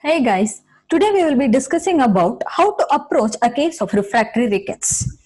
Hey guys, today we will be discussing about how to approach a case of refractory rickets.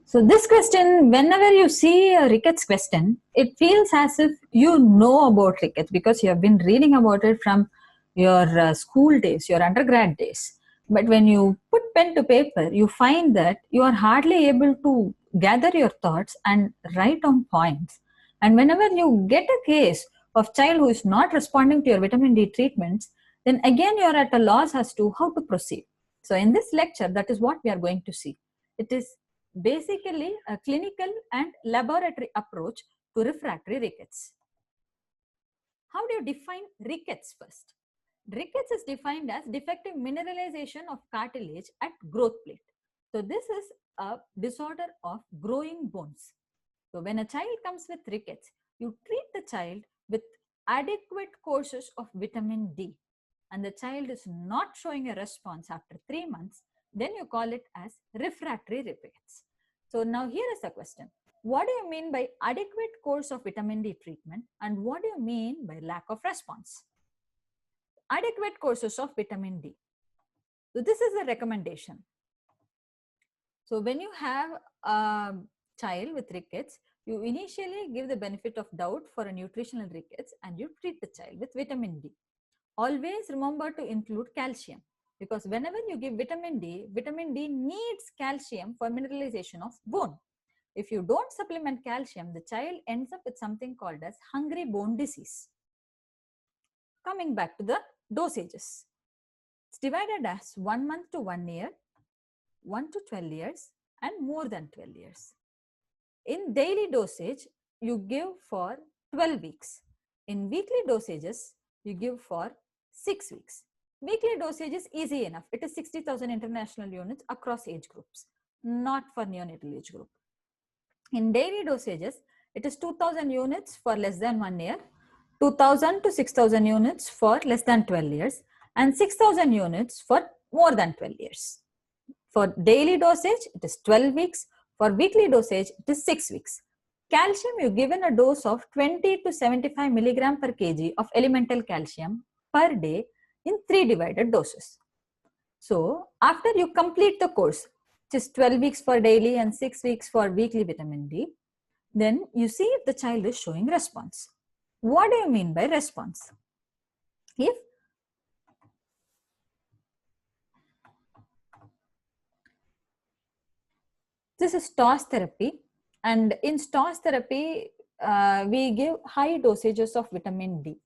So this question, whenever you see a rickets question, it feels as if you know about rickets because you have been reading about it from your school days, your undergrad days. But when you put pen to paper, you find that you are hardly able to gather your thoughts and write down points. And whenever you get a case of child who is not responding to your vitamin D treatments, then again you are at a loss as to how to proceed. So in this lecture, that is what we are going to see. It is basically a clinical and laboratory approach to refractory rickets. How do you define rickets first? Rickets is defined as defective mineralization of cartilage at growth plate. So this is a disorder of growing bones. So when a child comes with rickets, you treat the child with adequate courses of vitamin D, and the child is not showing a response after 3 months, then you call it as refractory rickets. So now here is the question. What do you mean by adequate course of vitamin D treatment, and what do you mean by lack of response? Adequate courses of vitamin D. So this is a recommendation. So when you have a child with rickets, you initially give the benefit of doubt for a nutritional rickets and you treat the child with vitamin D. Always remember to include calcium, because whenever you give vitamin D needs calcium for mineralization of bone. If you don't supplement calcium, the child ends up with something called as hungry bone disease. Coming back to the dosages. It's divided as 1 month to 1 year, 1 to 12 years, and more than 12 years. In daily dosage, you give for 12 weeks. In weekly dosages, you give for 6 weeks. Weekly dosage is easy enough. It is 60,000 international units across age groups, not for neonatal age group. In daily dosages, it is 2,000 units for less than 1 year, 2,000 to 6,000 units for less than 12 years, and 6,000 units for more than 12 years. For daily dosage, it is 12 weeks. For weekly dosage, it is 6 weeks. Calcium, you given a dose of 20 to 75 milligram per kg of elemental calcium per day in 3 divided doses. So, after you complete the course, which is 12 weeks for daily and 6 weeks for weekly vitamin D, then you see if the child is showing response. What do you mean by response? If this is Stoss therapy, and in Stoss therapy, we give high dosages of vitamin D.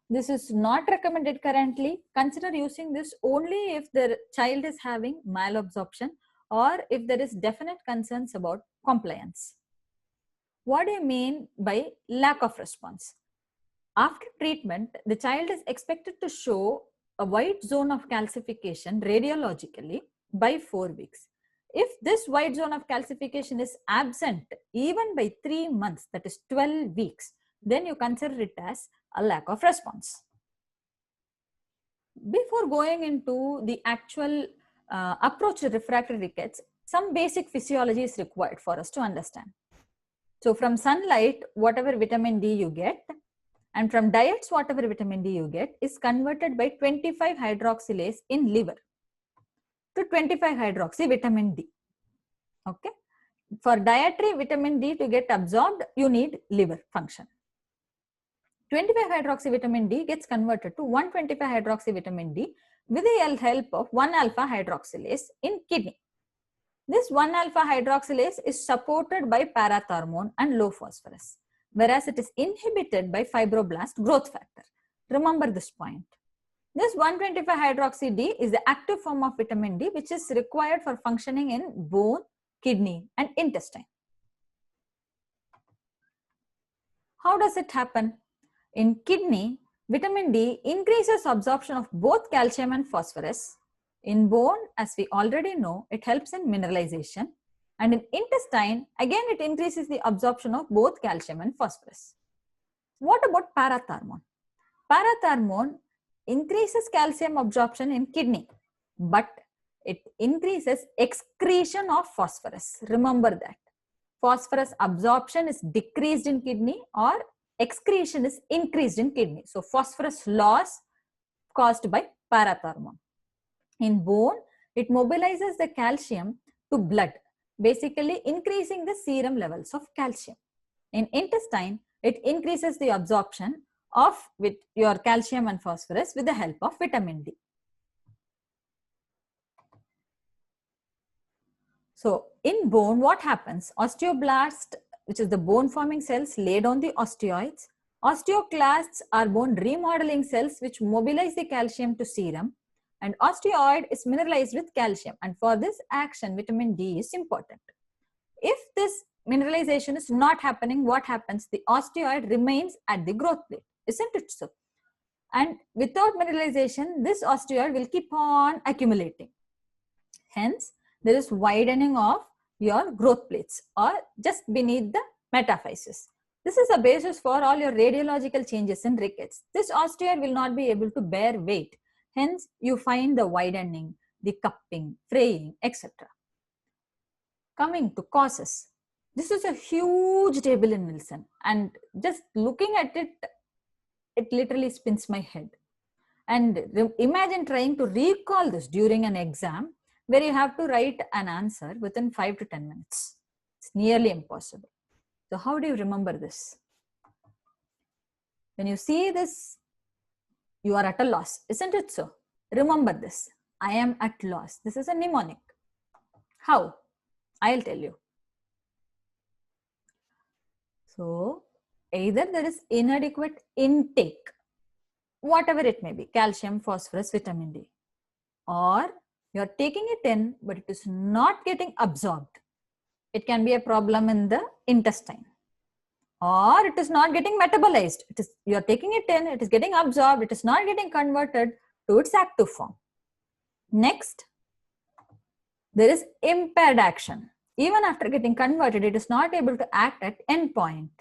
This is not recommended currently. Consider using this only if the child is having malabsorption or if there is definite concerns about compliance. What do you mean by lack of response? After treatment, the child is expected to show a white zone of calcification radiologically by 4 weeks. If this white zone of calcification is absent even by 3 months, that is 12 weeks, then you consider it as a lack of response. Before going into the actual approach to refractory rickets, some basic physiology is required for us to understand. So from sunlight, whatever vitamin D you get, and from diets, whatever vitamin D you get is converted by 25 hydroxylase in liver to 25 hydroxy vitamin D. Okay. For dietary vitamin D to get absorbed, you need liver function. 25 hydroxy vitamin D gets converted to 125 hydroxy vitamin D with the help of 1-alpha hydroxylase in kidney. This 1-alpha hydroxylase is supported by parathormone and low phosphorus, whereas it is inhibited by fibroblast growth factor. Remember this point. This 125 hydroxy D is the active form of vitamin D which is required for functioning in bone, kidney and intestine. How does it happen? In kidney, vitamin D increases absorption of both calcium and phosphorus. In bone, as we already know, it helps in mineralization. And in intestine, again it increases the absorption of both calcium and phosphorus. What about parathormone? Parathormone increases calcium absorption in kidney, but it increases excretion of phosphorus. Remember that. Phosphorus absorption is decreased in kidney or excretion is increased in kidney. So phosphorus loss caused by parathyroid. In bone, it mobilizes the calcium to blood, basically increasing the serum levels of calcium. In intestine, it increases the absorption of with your calcium and phosphorus with the help of vitamin D. So in bone, what happens? Osteoblast, which is the bone forming cells, lay down the osteoids. Osteoclasts are bone remodeling cells which mobilize the calcium to serum, and osteoid is mineralized with calcium, and for this action vitamin D is important. If this mineralization is not happening, what happens? The osteoid remains at the growth plate, isn't it so? And without mineralization, this osteoid will keep on accumulating. Hence, there is widening of your growth plates or just beneath the metaphysis. This is the basis for all your radiological changes in rickets. This osteoid will not be able to bear weight. Hence, you find the widening, the cupping, fraying, etc. Coming to causes. This is a huge table in Nielsen, and just looking at it, it literally spins my head. And imagine trying to recall this during an exam where you have to write an answer within 5 to 10 minutes. It's nearly impossible. So how do you remember this? When you see this, you are at a loss, isn't it so? Remember this. I am at loss. This is a mnemonic. How? I'll tell you. So either there is inadequate intake, whatever it may be, calcium, phosphorus, vitamin D, or you're taking it in, but it is not getting absorbed. It can be a problem in the intestine, or it is not getting metabolized. You're taking it in, it is getting absorbed, it is not getting converted to its active form. Next, there is impaired action. Even after getting converted, it is not able to act at end point.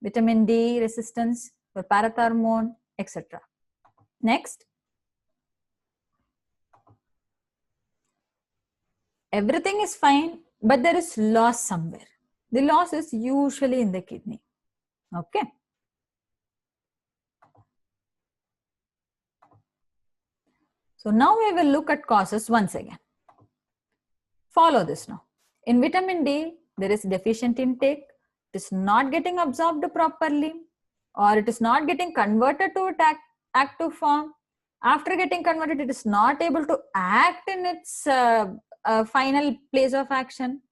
Vitamin D resistance or parathyroid, etc. Next, everything is fine, but there is loss somewhere. The loss is usually in the kidney. Okay. So now we will look at causes once again. Follow this now. In vitamin D, there is deficient intake. It is not getting absorbed properly, or it is not getting converted to its active form. After getting converted, it is not able to act in its final place of action.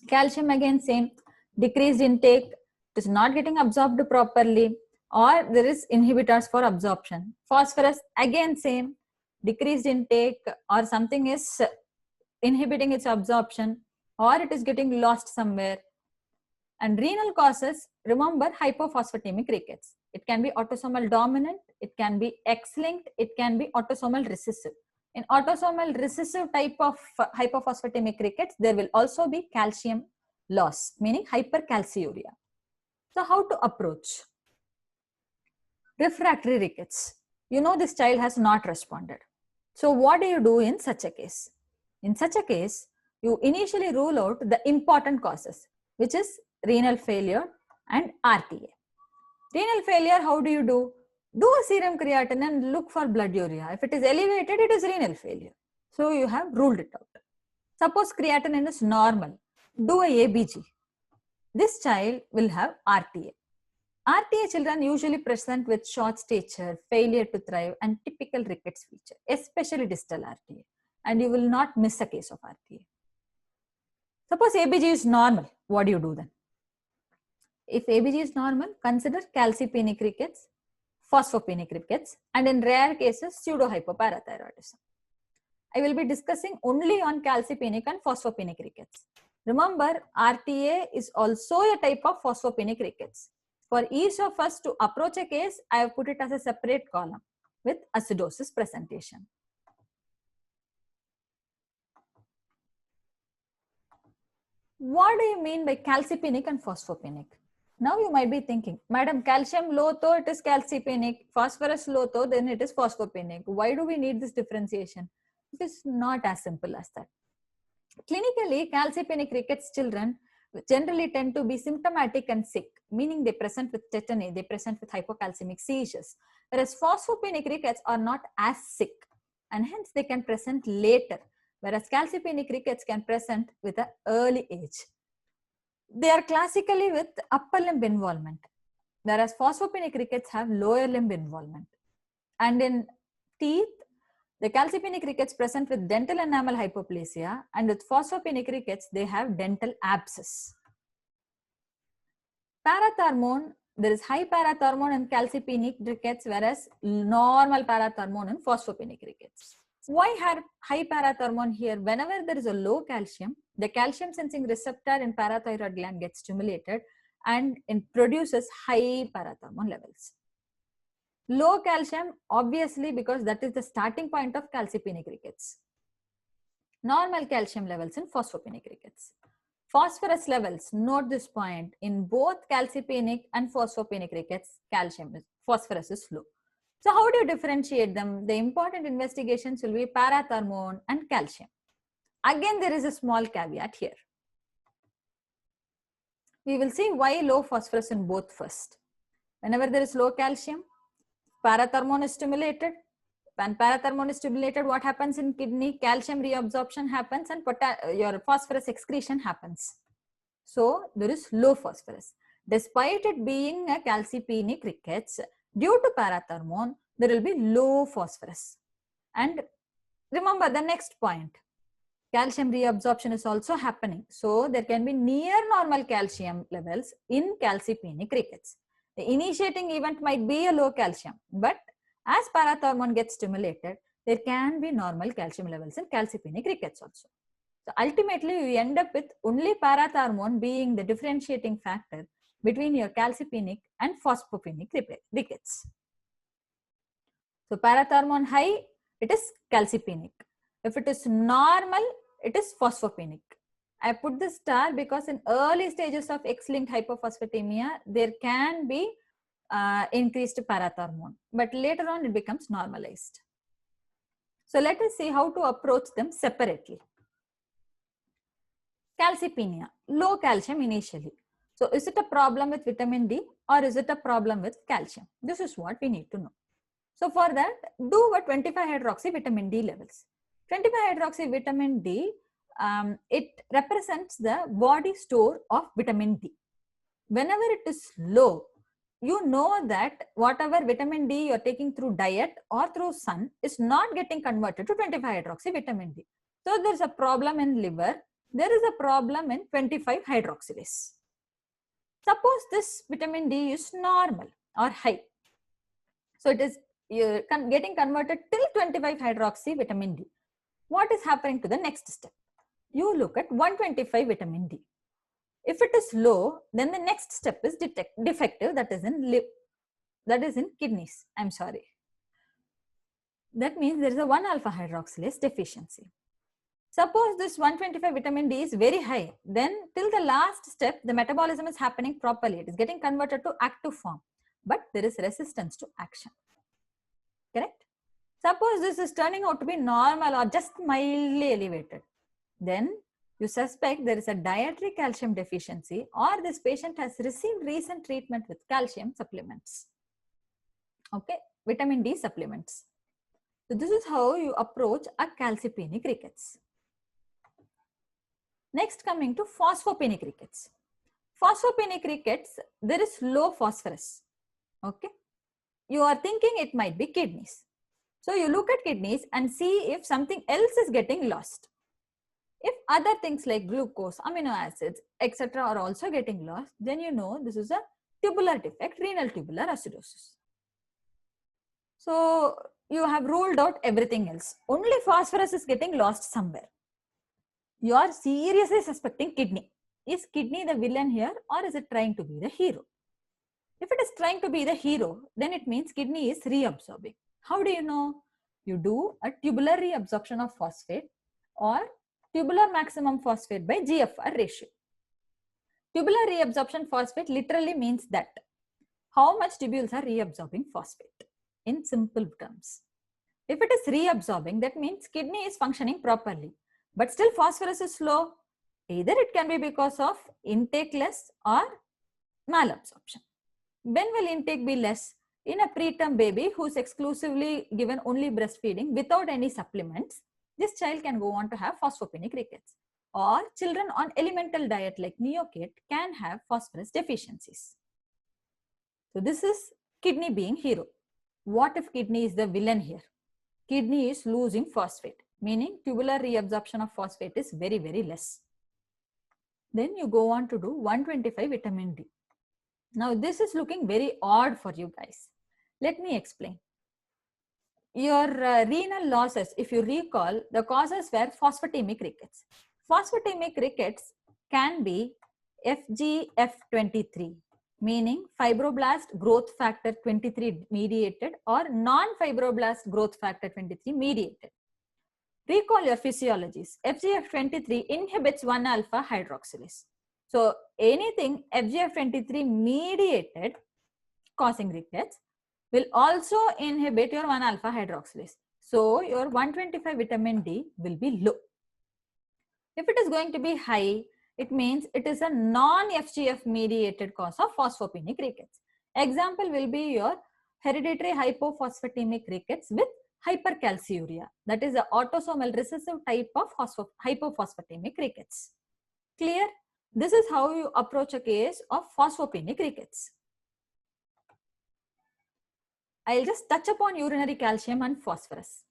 Calcium again same, decreased intake, it is not getting absorbed properly, or there is inhibitors for absorption. Phosphorus again same, decreased intake, or something is inhibiting its absorption, or it is getting lost somewhere. And renal causes, remember hypophosphatemic rickets. It can be autosomal dominant, it can be X-linked, it can be autosomal recessive. In autosomal recessive type of hypophosphatemic rickets, there will also be calcium loss, meaning hypercalciuria. So how to approach? Refractory rickets. You know this child has not responded. So what do you do in such a case? In such a case, you initially rule out the important causes, which is renal failure and RTA. Renal failure, how do you do? Do a serum creatinine and look for blood urea. If it is elevated, it is renal failure. So you have ruled it out. Suppose creatinine is normal. Do a ABG. This child will have RTA. RTA children usually present with short stature, failure to thrive, and typical rickets feature, especially distal RTA. And you will not miss a case of RTA. Suppose ABG is normal. What do you do then? If ABG is normal, consider calcipenic rickets, phosphopenic rickets, and in rare cases, pseudohypoparathyroidism. I will be discussing only on calcipenic and phosphopenic rickets. Remember, RTA is also a type of phosphopenic rickets. For each of us to approach a case, I have put it as a separate column with acidosis presentation. What do you mean by calcipenic and phosphopenic? Now you might be thinking, Madam, calcium low, though it is calcipenic, phosphorus low, though then it is phosphopenic. Why do we need this differentiation? It is not as simple as that. Clinically, calcipenic rickets children generally tend to be symptomatic and sick, meaning they present with tetany, they present with hypocalcemic seizures. whereas phosphopenic rickets are not as sick and hence they can present later, whereas calcipenic rickets can present with an early age. They are classically with upper limb involvement, whereas phosphopenic rickets have lower limb involvement. And in teeth, the calcipenic rickets present with dental enamel hypoplasia, and with phosphopenic rickets, they have dental abscess. Parathormone, there is high parathormone in calcipenic rickets, whereas normal parathormone in phosphopenic rickets. Why have high parathormone here? Whenever there is a low calcium, the calcium sensing receptor in parathyroid gland gets stimulated and it produces high parathormone levels. Low calcium, obviously, because that is the starting point of calcipenic rickets. Normal calcium levels in phosphopenic rickets. Phosphorus levels, note this point, in both calcipenic and phosphopenic rickets, phosphorus is low. So how do you differentiate them? The important investigations will be parathormone and calcium. Again, there is a small caveat here. We will see why low phosphorus in both first. Whenever there is low calcium, parathormone is stimulated. When parathormone is stimulated, what happens in kidney? Calcium reabsorption happens and your phosphorus excretion happens. So there is low phosphorus. Despite it being a calcipenic rickets, due to parathormone, there will be low phosphorus. And remember the next point, calcium reabsorption is also happening. So there can be near normal calcium levels in calcipenic rickets. The initiating event might be a low calcium, but as parathormone gets stimulated, there can be normal calcium levels in calcipenic rickets also. So ultimately, you end up with only parathormone being the differentiating factor between your calcipenic and phosphopenic rickets. So parathormone high, it is calcipenic. If it is normal, it is phosphopenic. I put this star because in early stages of X-linked hypophosphatemia, there can be increased parathormone, but later on it becomes normalized. So let us see how to approach them separately. Calcipenia, low calcium initially. So is it a problem with vitamin D or is it a problem with calcium? This is what we need to know. So for that, do a 25 hydroxy vitamin D levels. 25 hydroxy vitamin D, it represents the body store of vitamin D. Whenever it is low, you know that whatever vitamin D you are taking through diet or through sun is not getting converted to 25 hydroxy vitamin D. So there is a problem in liver. There is a problem in 25 hydroxylase. Suppose this vitamin D is normal or high. So it is getting converted till 25 hydroxy vitamin D. What is happening to the next step? You look at 125 vitamin D. If it is low, then the next step is defective, that is in kidneys. I'm sorry. That means there is a 1-alpha hydroxylase deficiency. Suppose this 125 vitamin D is very high, then till the last step, the metabolism is happening properly. It is getting converted to active form, but there is resistance to action. Correct? Suppose this is turning out to be normal or just mildly elevated. Then you suspect there is a dietary calcium deficiency or this patient has received recent treatment with calcium supplements. Okay, vitamin D supplements. So this is how you approach a calcipenic rickets. Next, coming to phosphopenic rickets. Phosphopenic rickets, there is low phosphorus. Okay, you are thinking it might be kidneys. So you look at kidneys and see if something else is getting lost. If other things like glucose, amino acids, etc. are also getting lost, then you know this is a tubular defect, renal tubular acidosis. So you have ruled out everything else. Only phosphorus is getting lost somewhere. You are seriously suspecting kidney. Is kidney the villain here or is it trying to be the hero? If it is trying to be the hero, then it means kidney is reabsorbing. How do you know? You do a tubular reabsorption of phosphate or tubular maximum phosphate by GFR ratio. Tubular reabsorption phosphate literally means that how much tubules are reabsorbing phosphate in simple terms. If it is reabsorbing, that means kidney is functioning properly, but still phosphorus is low. Either it can be because of intake less or malabsorption. When will intake be less? In a preterm baby who's exclusively given only breastfeeding without any supplements, this child can go on to have phosphopenic rickets. Or children on elemental diet like neocate can have phosphorus deficiencies. So this is kidney being hero. What if kidney is the villain here? Kidney is losing phosphate, meaning tubular reabsorption of phosphate is very, very less. Then you go on to do 125 vitamin D. Now this is looking very odd for you guys. Let me explain. Your renal losses, if you recall, the causes were phosphotemic rickets. Phosphotemic rickets can be FGF23, meaning fibroblast growth factor 23 mediated or non-fibroblast growth factor 23 mediated. Recall your physiologies. FGF23 inhibits 1-alpha hydroxylase. So anything FGF23 mediated causing rickets will also inhibit your 1-alpha hydroxylase. So your 125 vitamin D will be low. If it is going to be high, it means it is a non-FGF mediated cause of phosphopenic rickets. Example will be your hereditary hypophosphatemic rickets with hypercalciuria. That is the autosomal recessive type of hypophosphatemic rickets. Clear? This is how you approach a case of phosphopenic rickets. I'll just touch upon urinary calcium and phosphorus.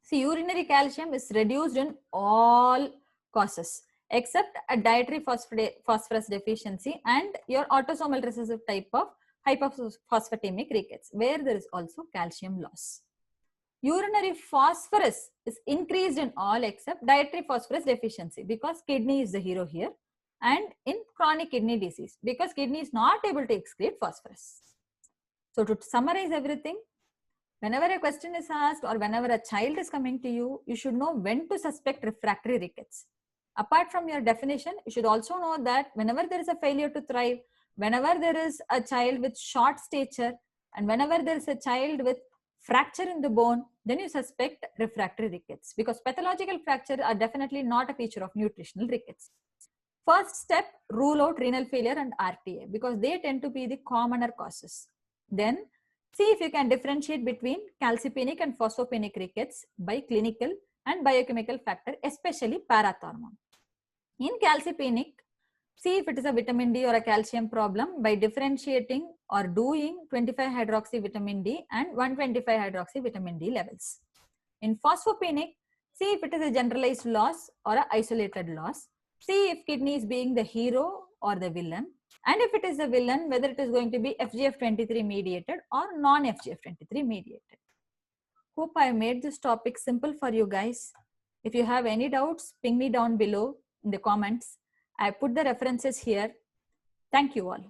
See, urinary calcium is reduced in all causes except a dietary phosphorus deficiency and your autosomal recessive type of hypophosphatemic rickets, where there is also calcium loss. Urinary phosphorus is increased in all except dietary phosphorus deficiency, because kidney is the hero here, and in chronic kidney disease because kidney is not able to excrete phosphorus. So to summarize everything, whenever a question is asked or whenever a child is coming to you, you should know when to suspect refractory rickets. Apart from your definition, you should also know that whenever there is a failure to thrive, whenever there is a child with short stature, and whenever there is a child with fracture in the bone, then you suspect refractory rickets, because pathological fracture are definitely not a feature of nutritional rickets. First step, rule out renal failure and RTA because they tend to be the commoner causes. Then see if you can differentiate between calcipenic and phosphopenic rickets by clinical and biochemical factor, especially parathormone. In calcipenic, see if it is a vitamin D or a calcium problem by differentiating or doing 25 hydroxy vitamin D and 125 hydroxy vitamin D levels. In phosphopenic, see if it is a generalized loss or an isolated loss. See if kidney is being the hero or the villain. And if it is the villain, whether it is going to be FGF23 mediated or non-FGF23 mediated. Hope I made this topic simple for you guys. If you have any doubts, ping me down below in the comments. I put the references here. Thank you all.